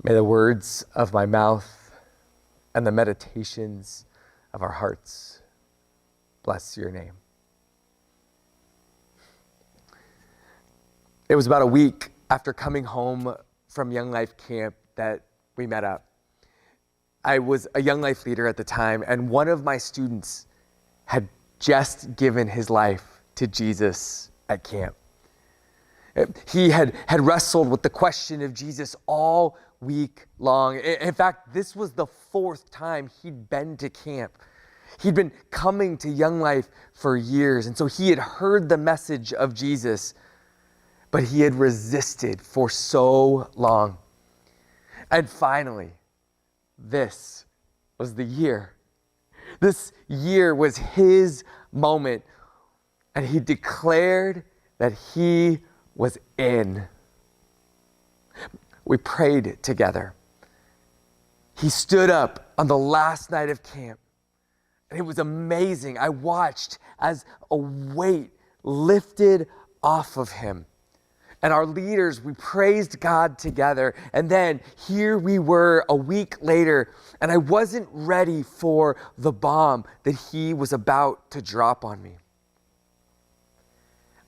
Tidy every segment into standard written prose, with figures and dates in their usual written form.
May the words of my mouth and the meditations of our hearts bless your name. It was about a week after coming home from Young Life Camp that we met up. I was a Young Life leader at the time, and one of my students had just given his life to Jesus at camp. He had wrestled with the question of Jesus all week long. In fact, this was the fourth time he'd been to camp. He'd been coming to Young Life for years, and so he had heard the message of Jesus, but he had resisted for so long. And finally, this was the year. This year was his moment, and he declared that he was in. We prayed together. He stood up on the last night of camp, and it was amazing. I watched as a weight lifted off of him. And our leaders, we praised God together. And then here we were a week later, and I wasn't ready for the bomb that he was about to drop on me.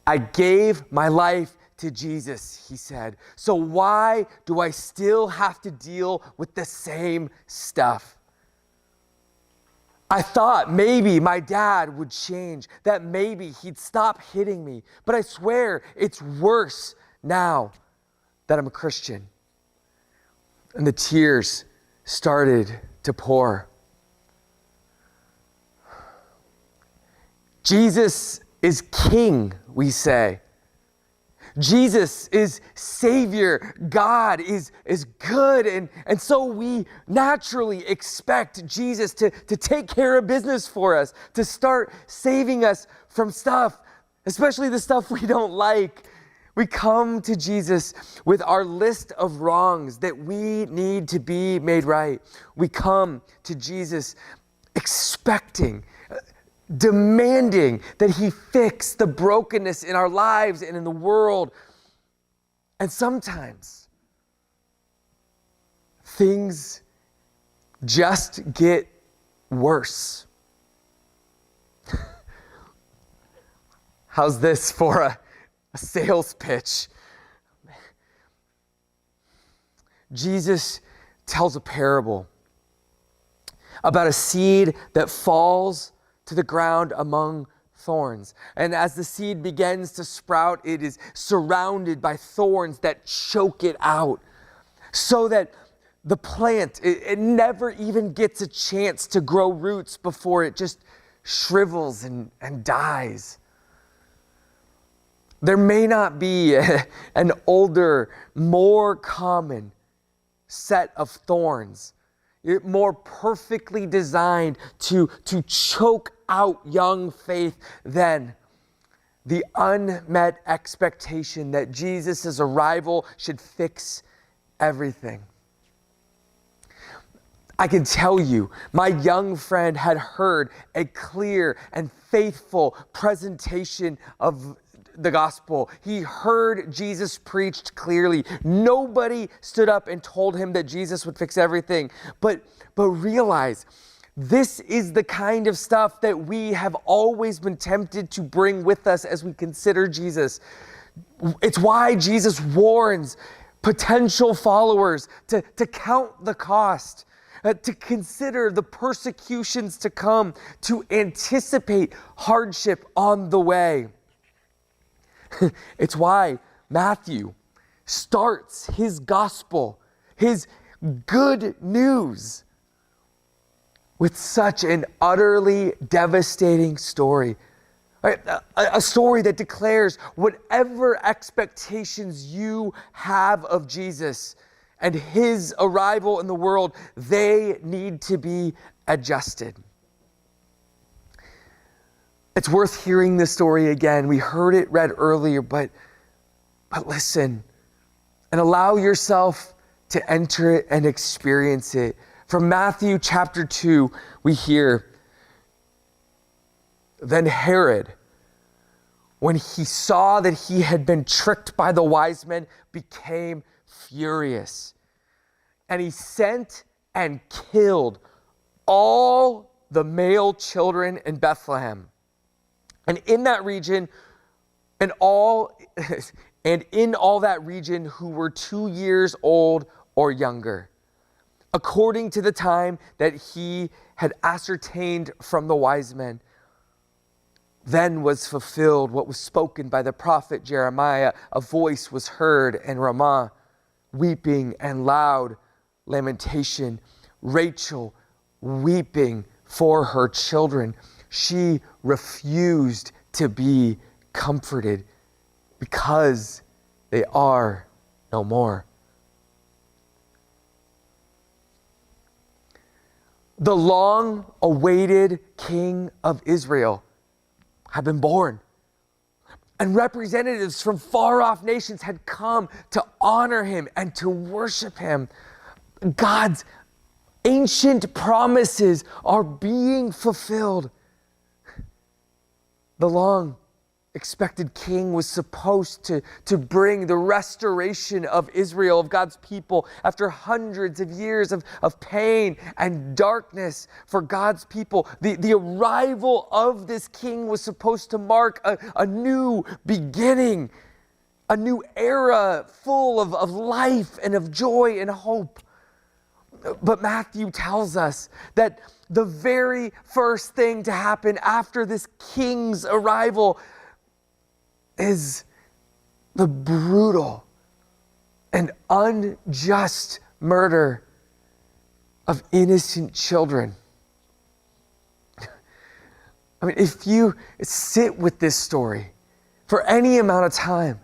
I gave my life to Jesus, he said. So why do I still have to deal with the same stuff? I thought maybe my dad would change, that maybe he'd stop hitting me. But I swear it's worse now that I'm a Christian. And the tears started to pour. Jesus is King, we say. Jesus is Savior. God is good. And so we naturally expect Jesus to take care of business for us, to start saving us from stuff, especially the stuff we don't like. We come to Jesus with our list of wrongs that we need to be made right. We come to Jesus expecting, demanding that he fix the brokenness in our lives and in the world. And sometimes things just get worse. How's this for a sales pitch? Jesus tells a parable about a seed that falls to the ground among thorns. And as the seed begins to sprout, it is surrounded by thorns that choke it out, so that the plant, it never even gets a chance to grow roots before it just shrivels and dies. There may not be an older, more common set of thorns, more perfectly designed to choke out young faith than the unmet expectation that Jesus' arrival should fix everything. I can tell you, my young friend had heard a clear and faithful presentation of the gospel. He heard Jesus preached clearly. Nobody stood up and told him that Jesus would fix everything. But realize, this is the kind of stuff that we have always been tempted to bring with us as we consider Jesus. It's why Jesus warns potential followers to count the cost, to consider the persecutions to come, to anticipate hardship on the way. It's why Matthew starts his gospel, his good news, with such an utterly devastating story. A story that declares whatever expectations you have of Jesus and his arrival in the world, they need to be adjusted. It's worth hearing this story again. We heard it read earlier, but listen and allow yourself to enter it and experience it. From Matthew chapter 2, we hear, then Herod, when he saw that he had been tricked by the wise men, became furious. and he sent and killed all the male children in Bethlehem. And in that region, in all that region who were 2 years old or younger, according to the time that he had ascertained from the wise men. Then was fulfilled what was spoken by the prophet Jeremiah. A voice was heard in Ramah, weeping and loud lamentation. Rachel weeping for her children. She refused to be comforted because they are no more. The long-awaited King of Israel had been born, and representatives from far-off nations had come to honor him and to worship him. God's ancient promises are being fulfilled. The long-expected king was supposed to bring the restoration of Israel, of God's people, after hundreds of years of pain and darkness for God's people. The arrival of this king was supposed to mark a new beginning, a new era full of life and of joy and hope. But Matthew tells us that the very first thing to happen after this king's arrival is the brutal and unjust murder of innocent children. I mean, if you sit with this story for any amount of time,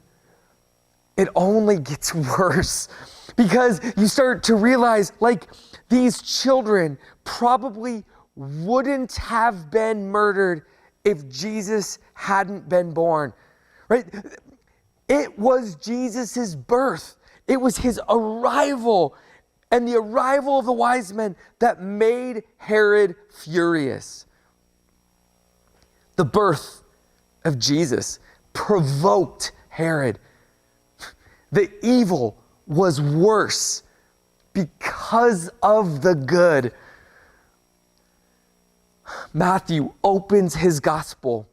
it only gets worse, because you start to realize, like, these children probably wouldn't have been murdered if Jesus hadn't been born. Right? It was Jesus's birth. It was his arrival and the arrival of the wise men that made Herod furious. The birth of Jesus provoked Herod. The evil was worse because of the good. Matthew opens his gospel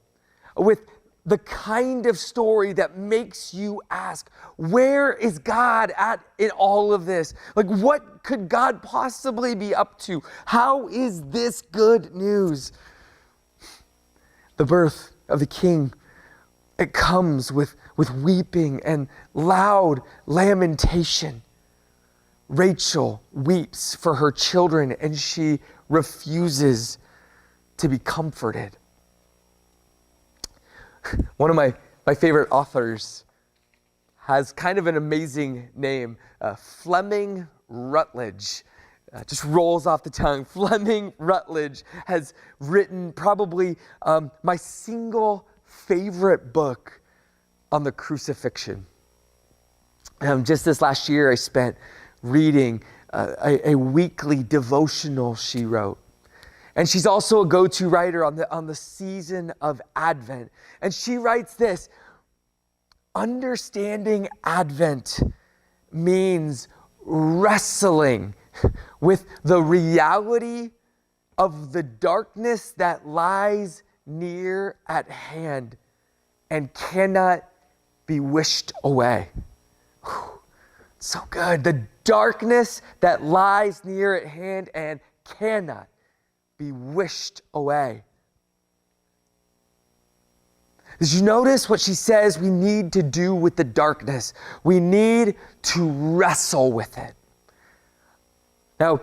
with the kind of story that makes you ask, where is God at in all of this? Like, what could God possibly be up to? How is this good news? The birth of the king, it comes with weeping and loud lamentation. Rachel weeps for her children, and she refuses to be comforted. One of my favorite authors has kind of an amazing name, Fleming Rutledge. Just rolls off the tongue. Fleming Rutledge has written probably my single favorite book on the crucifixion. Just this last year, I spent reading a weekly devotional she wrote. And she's also a go-to writer on the season of Advent. And she writes this: understanding Advent means wrestling with the reality of the darkness that lies near at hand and cannot be wished away. Whew, so good. The darkness that lies near at hand and cannot be wished away. Did you notice what she says we need to do with the darkness? We need to wrestle with it. Now,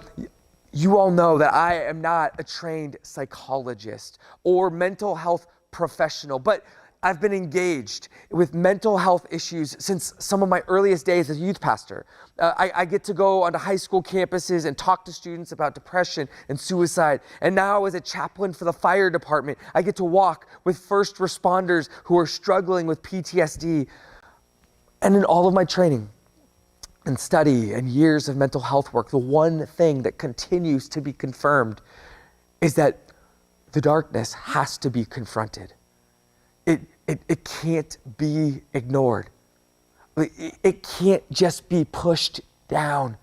you all know that I am not a trained psychologist or mental health professional, but I've been engaged with mental health issues since some of my earliest days as a youth pastor. I get to go onto high school campuses and talk to students about depression and suicide. And now as a chaplain for the fire department, I get to walk with first responders who are struggling with PTSD. And in all of my training and study and years of mental health work, the one thing that continues to be confirmed is that the darkness has to be confronted. It can't be ignored. It can't just be pushed down.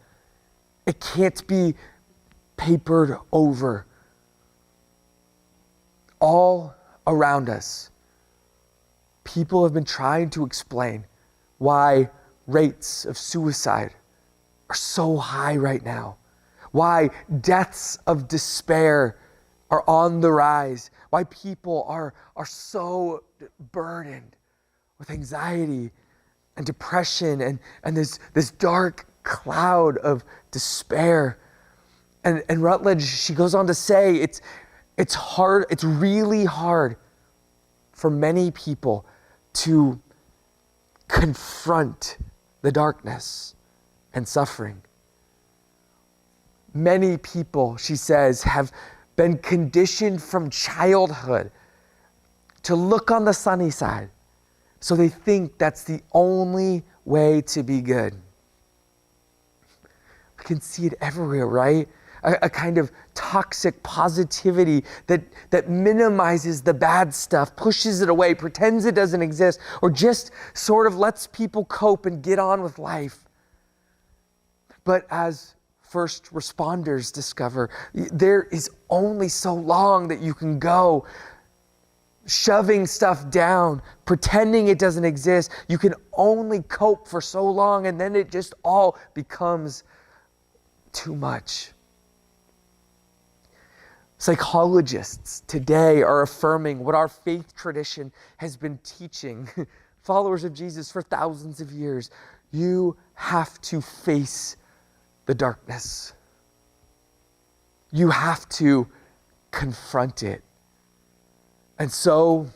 It can't be papered over. All around us, people have been trying to explain why rates of suicide are so high right now, why deaths of despair are on the rise, why people are so burdened with anxiety and depression and this dark cloud of despair. And Rutledge, she goes on to say, it's hard, it's really hard for many people to confront the darkness and suffering. Many people, she says, have been conditioned from childhood to look on the sunny side. So they think that's the only way to be good. We can see it everywhere, right? A kind of toxic positivity that minimizes the bad stuff, pushes it away, pretends it doesn't exist, or just sort of lets people cope and get on with life. But as first responders discover, there is only so long that you can go shoving stuff down, pretending it doesn't exist. You can only cope for so long, and then it just all becomes too much. Psychologists today are affirming what our faith tradition has been teaching followers of Jesus for thousands of years. You have to face the darkness. You have to confront it. And so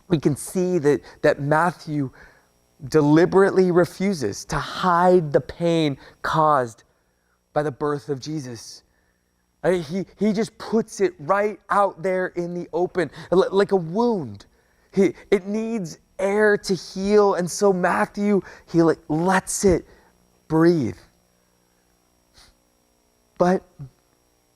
we can see that Matthew deliberately refuses to hide the pain caused by the birth of Jesus. He just puts it right out there in the open, like a wound. It needs air to heal, and so Matthew, he lets it breathe. But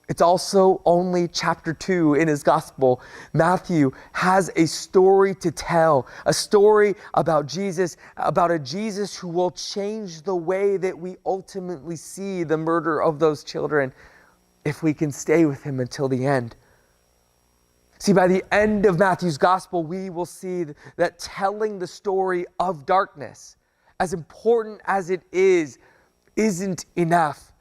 it's also only chapter 2 in his gospel. Matthew has a story to tell, a story about Jesus, about a Jesus who will change the way that we ultimately see the murder of those children if we can stay with him until the end. See, by the end of Matthew's gospel, we will see that telling the story of darkness, as important as it is, isn't enough.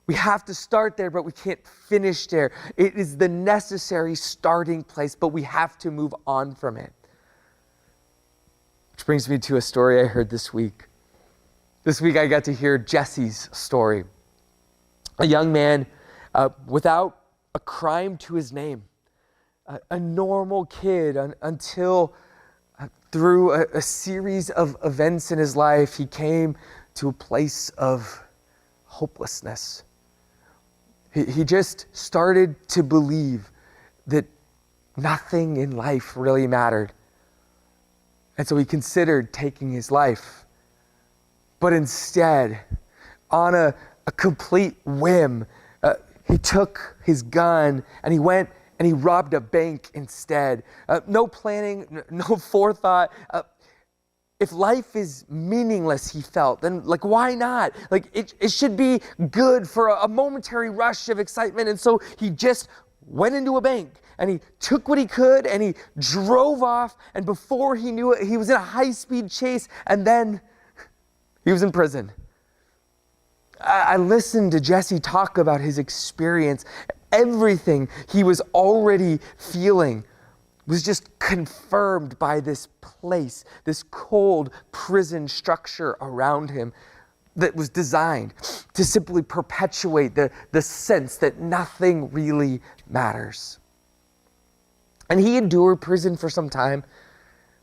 We have to start there, but we can't finish there. It is the necessary starting place, but we have to move on from it. Which brings me to a story I heard this week. This week I got to hear Jesse's story. A young man without a crime to his name. A normal kid until through a series of events in his life, he came to a place of hopelessness. He just started to believe that nothing in life really mattered. And so he considered taking his life. But instead, on a complete whim, he took his gun and he went and he robbed a bank instead. No planning, no forethought. If life is meaningless, he felt, then why not? It should be good for a momentary rush of excitement. And so he just went into a bank and he took what he could and he drove off. And before he knew it, he was in a high-speed chase, and then he was in prison. I listened to Jesse talk about his experience. Everything he was already feeling was just confirmed by this place, this cold prison structure around him that was designed to simply perpetuate the sense that nothing really matters. And he endured prison for some time,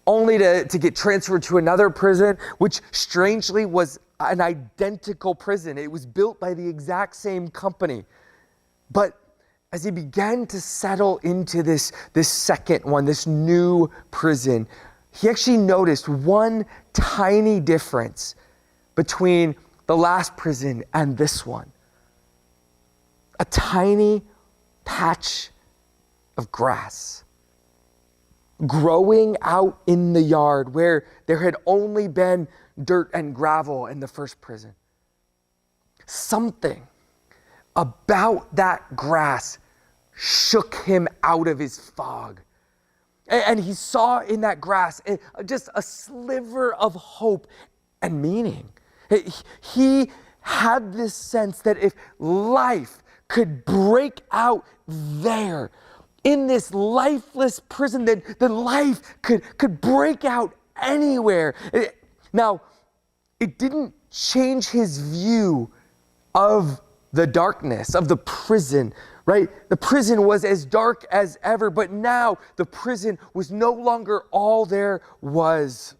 only to get transferred to another prison, which strangely was an identical prison. It was built by the exact same company. But as he began to settle into this second one, this new prison, he actually noticed one tiny difference between the last prison and this one. A tiny patch of grass growing out in the yard where there had only been dirt and gravel in the first prison. something about that grass shook him out of his fog. And he saw in that grass just a sliver of hope and meaning. He had this sense that if life could break out there, in this lifeless prison, that life could break out anywhere. Now, it didn't change his view of the darkness, of the prison, right? The prison was as dark as ever, but now the prison was no longer all there was.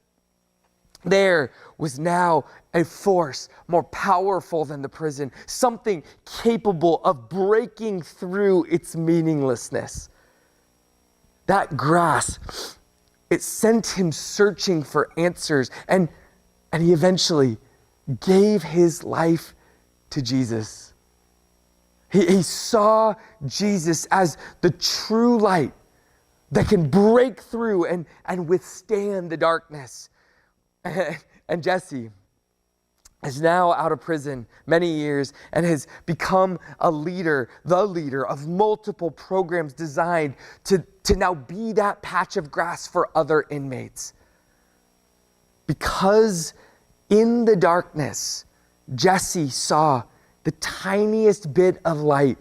There was now a force more powerful than the prison, something capable of breaking through its meaninglessness. That grass, it sent him searching for answers, and he eventually gave his life to Jesus. He saw Jesus as the true light that can break through and withstand the darkness. And Jesse is now out of prison many years and has become the leader of multiple programs designed to now be that patch of grass for other inmates. Because in the darkness, Jesse saw the tiniest bit of light,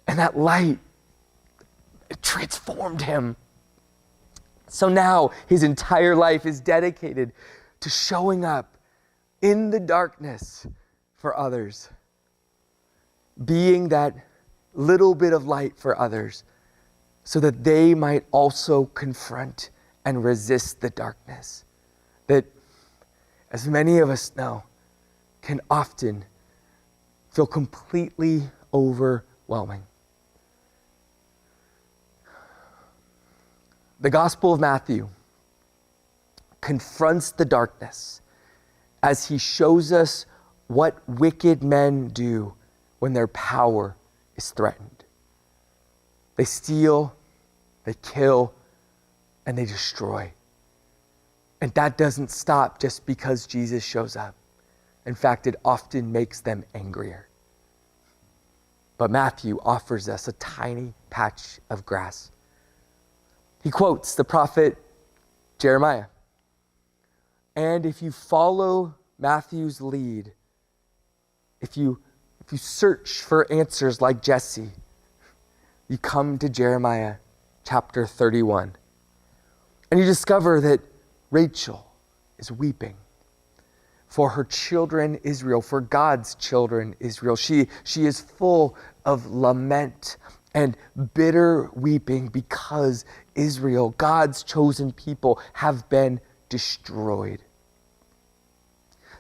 and that light, it transformed him. So now his entire life is dedicated to showing up in the darkness for others, being that little bit of light for others so that they might also confront and resist the darkness that, as many of us know, can often feel completely overwhelming. The Gospel of Matthew confronts the darkness as he shows us what wicked men do when their power is threatened. They steal, they kill, and they destroy. And that doesn't stop just because Jesus shows up. In fact, it often makes them angrier. But Matthew offers us a tiny patch of grass. He quotes the prophet Jeremiah. And if you follow Matthew's lead, if you search for answers like Jesse, you come to Jeremiah chapter 31. And you discover that Rachel is weeping for her children Israel, for God's children Israel. She is full of lament and bitter weeping because Israel, God's chosen people, have been destroyed.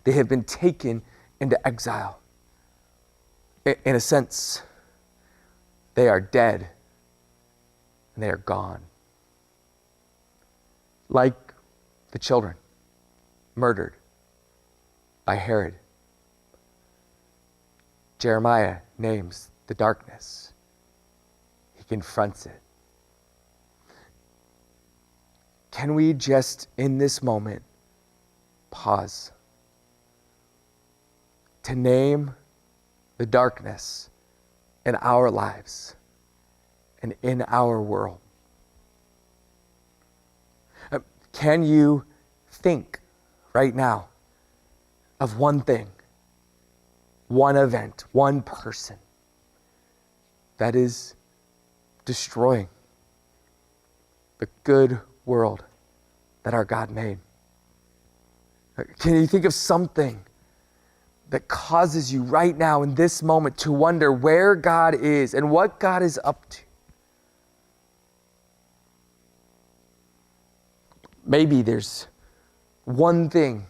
They have been taken into exile. In a sense, they are dead and they are gone. Like the children murdered by Herod. Jeremiah names the darkness. He confronts it. Can we just, in this moment, pause to name the darkness in our lives and in our world? Can you think right now of one thing, one event, one person that is destroying the good world that our God made? Can you think of something that causes you right now in this moment to wonder where God is and what God is up to? Maybe there's one thing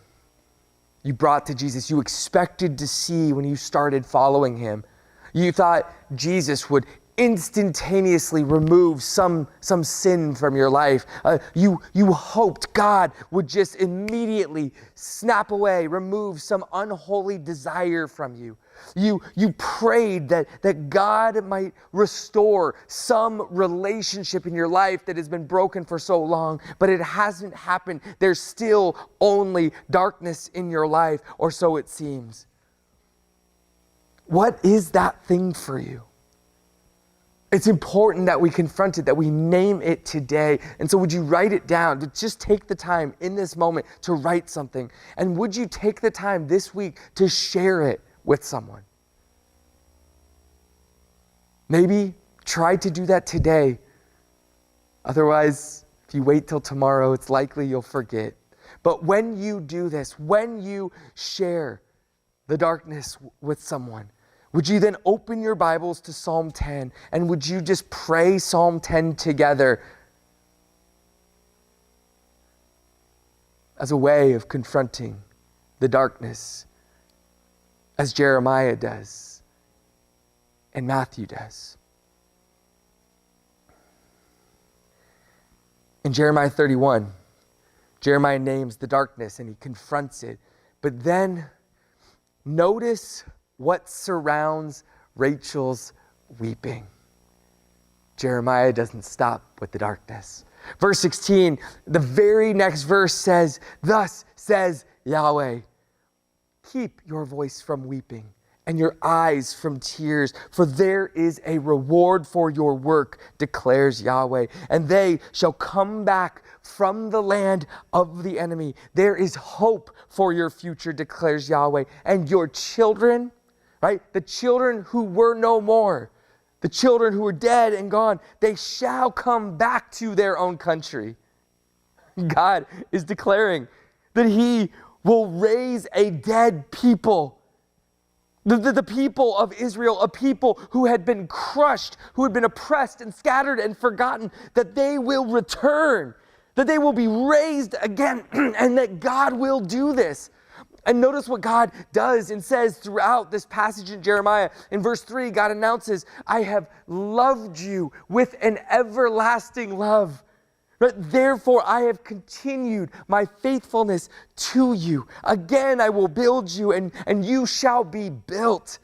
you brought to Jesus you expected to see when you started following him. You thought Jesus would instantaneously remove some sin from your life. You hoped God would just immediately snap away, remove some unholy desire from you. You prayed that God might restore some relationship in your life that has been broken for so long, but it hasn't happened. There's still only darkness in your life, or so it seems. What is that thing for you? It's important that we confront it, that we name it today. And so would you write it down? To just take the time in this moment to write something. And would you take the time this week to share it with someone? Maybe try to do that today. Otherwise, if you wait till tomorrow, it's likely you'll forget. But when you do this, when you share the darkness with someone, would you then open your Bibles to Psalm 10 and would you just pray Psalm 10 together as a way of confronting the darkness, as Jeremiah does and Matthew does? In Jeremiah 31, Jeremiah names the darkness and he confronts it. But then notice what surrounds Rachel's weeping. Jeremiah doesn't stop with the darkness. Verse 16, the very next verse says, "Thus says Yahweh, keep your voice from weeping and your eyes from tears, for there is a reward for your work, declares Yahweh, and they shall come back from the land of the enemy. There is hope for your future, declares Yahweh, and your children," right? The children who were no more, the children who were dead and gone, they shall come back to their own country. God is declaring that he will raise a dead people. The people of Israel, a people who had been crushed, who had been oppressed and scattered and forgotten, that they will return, that they will be raised again, and that God will do this. And notice what God does and says throughout this passage in Jeremiah. In verse 3, God announces, "I have loved you with an everlasting love. But therefore I have continued my faithfulness to you. Again I will build you, and you shall be built."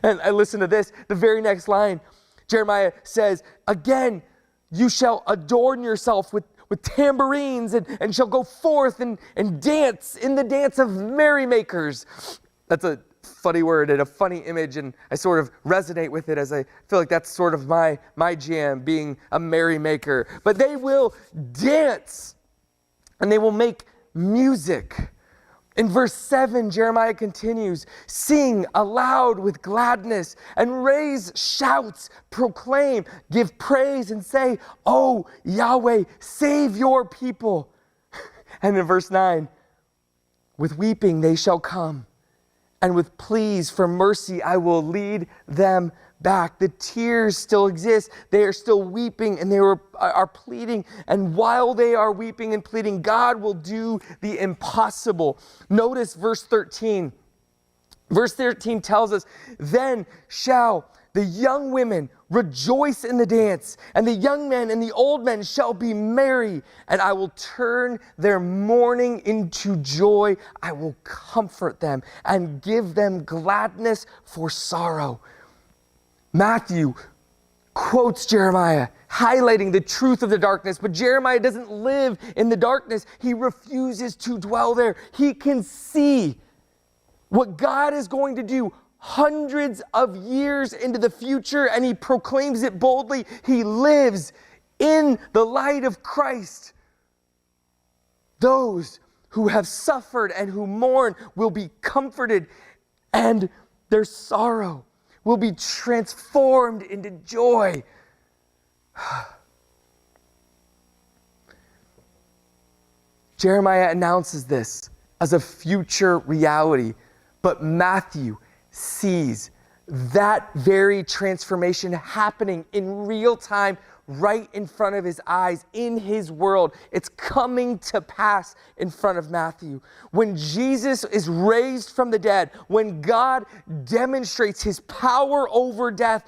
And listen to this, the very next line. Jeremiah says, "Again you shall adorn yourself with tambourines and shall go forth and dance in the dance of merrymakers." That's a funny word and a funny image, and I sort of resonate with it as I feel like that's sort of my jam, being a merrymaker. But they will dance and they will make music. In verse 7, Jeremiah continues, "Sing aloud with gladness and raise shouts, proclaim, give praise and say, 'Oh Yahweh, save your people.'" And in verse 9, "With weeping they shall come, and with pleas for mercy I will lead them back." The tears still exist. They are still weeping and they are pleading. And while they are weeping and pleading, God will do the impossible. Notice verse 13. Verse 13 tells us, "Then shall the young women rejoice in the dance, and the young men and the old men shall be merry, and I will turn their mourning into joy. I will comfort them and give them gladness for sorrow." Matthew quotes Jeremiah, highlighting the truth of the darkness, but Jeremiah doesn't live in the darkness. He refuses to dwell there. He can see what God is going to do hundreds of years into the future, and he proclaims it boldly. He lives in the light of Christ. Those who have suffered and who mourn will be comforted, and their sorrow will be transformed into joy. Jeremiah announces this as a future reality, but Matthew sees that very transformation happening in real time right in front of his eyes, in his world. It's coming to pass in front of Matthew. When Jesus is raised from the dead, when God demonstrates his power over death,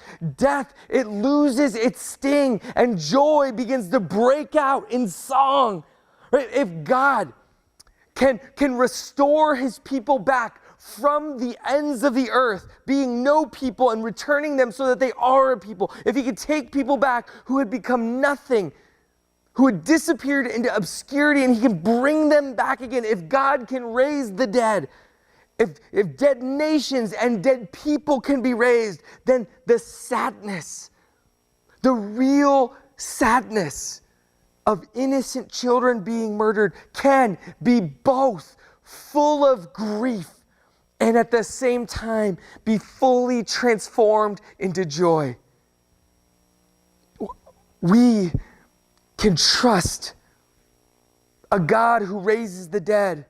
it loses its sting and joy begins to break out in song. Right? If God can restore his people back from the ends of the earth, being no people and returning them so that they are a people. If he could take people back who had become nothing, who had disappeared into obscurity, and he can bring them back again. If God can raise the dead, if dead nations and dead people can be raised, then the sadness, the real sadness of innocent children being murdered can be both full of grief and at the same time be fully transformed into joy. We can trust a God who raises the dead,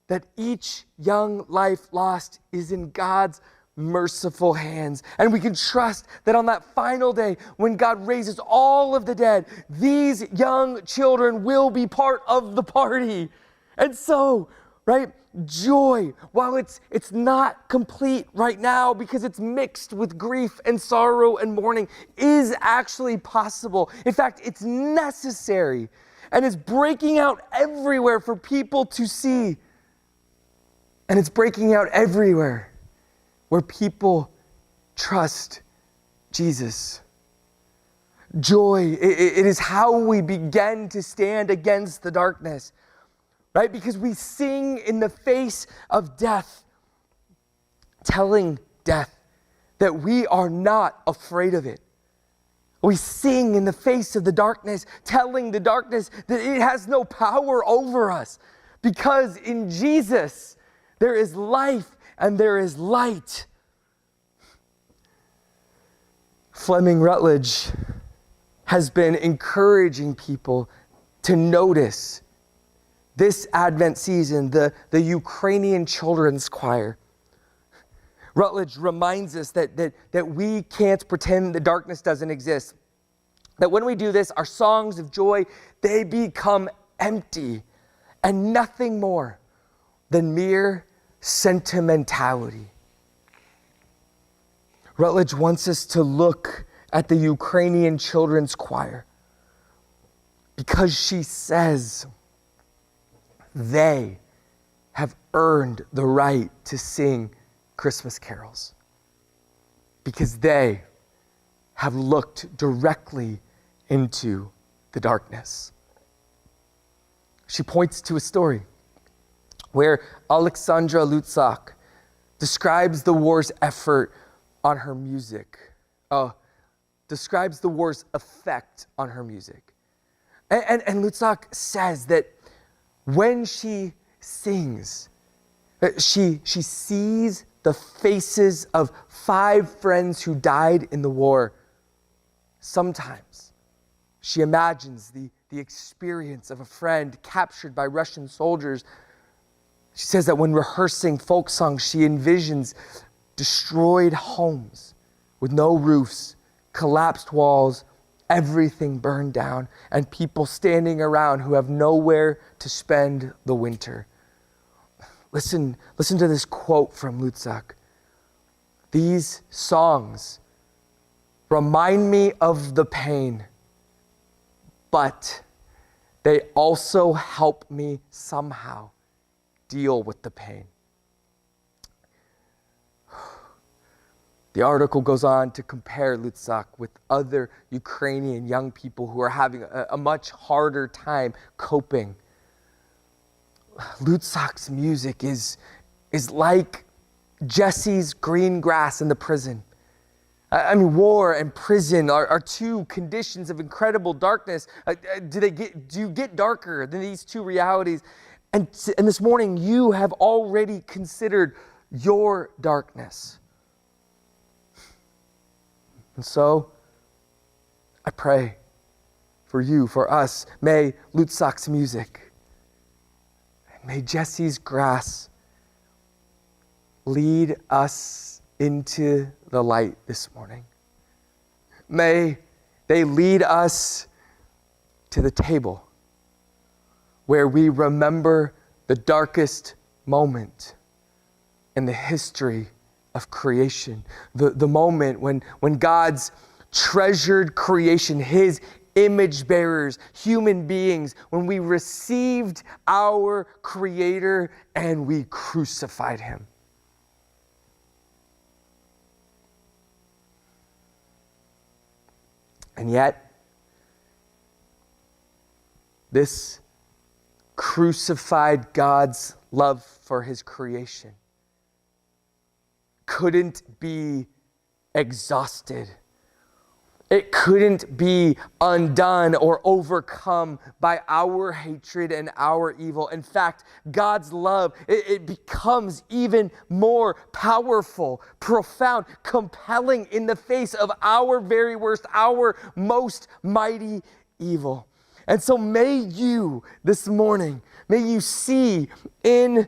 that each young life lost is in God's merciful hands. And we can trust that on that final day, when God raises all of the dead, these young children will be part of the party. And so, right, joy, while it's not complete right now because it's mixed with grief and sorrow and mourning, is actually possible. In fact, it's necessary and is breaking out everywhere for people to see. And it's breaking out everywhere where people trust Jesus. Joy, it is how we begin to stand against the darkness, right? Because we sing in the face of death, telling death that we are not afraid of it. We sing in the face of the darkness, telling the darkness that it has no power over us, because in Jesus there is life and there is light. Fleming Rutledge has been encouraging people to notice this Advent season the Ukrainian children's choir. Rutledge reminds us that we can't pretend the darkness doesn't exist. That when we do this, our songs of joy, they become empty and nothing more than mere sentimentality. Rutledge wants us to look at the Ukrainian children's choir because she says they have earned the right to sing Christmas carols because they have looked directly into the darkness. She points to a story where Alexandra Lutzak describes the war's effort on her music, describes the war's effect on her music. And Lutzak says that when she sings, she sees the faces of 5 friends who died in the war. Sometimes she imagines the experience of a friend captured by Russian soldiers. She says that when rehearsing folk songs, she envisions destroyed homes with no roofs, collapsed walls, everything burned down, and people standing around who have nowhere to spend the winter. Listen to this quote from Lutzak. These songs remind me of the pain, but they also help me somehow deal with the pain. The article goes on to compare Lutzak with other Ukrainian young people who are having a much harder time coping. Lutzak's music is like Jesse's green grass in the prison. I mean, war and prison are 2 conditions of incredible darkness. Do you get darker than these 2 realities? And this morning, you have already considered your darkness. And so, I pray for you, for us. May Lutzak's music, may Jesse's grass lead us into the light this morning. May they lead us to the table where we remember the darkest moment in the history of creation, the moment when God's treasured creation, his image bearers, human beings, when we received our Creator and we crucified him. And yet, this crucified God's love for his creation couldn't be exhausted. It couldn't be undone or overcome by our hatred and our evil. In fact, God's love, it becomes even more powerful, profound, compelling in the face of our very worst, our most mighty evil. And so may you, this morning, may you see in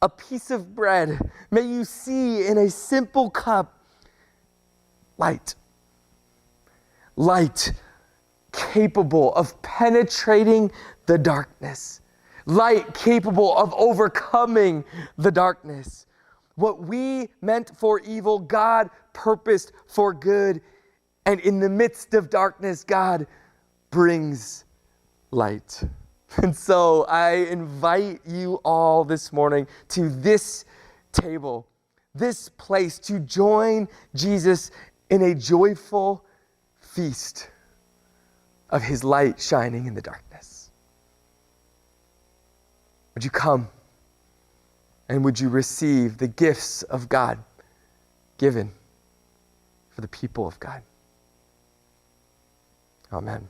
a piece of bread, may you see in a simple cup light. Light capable of penetrating the darkness. Light capable of overcoming the darkness. What we meant for evil, God purposed for good. And in the midst of darkness, God brings light. And so I invite you all this morning to this table, this place, to join Jesus in a joyful feast of his light shining in the darkness. Would you come and would you receive the gifts of God given for the people of God? Amen.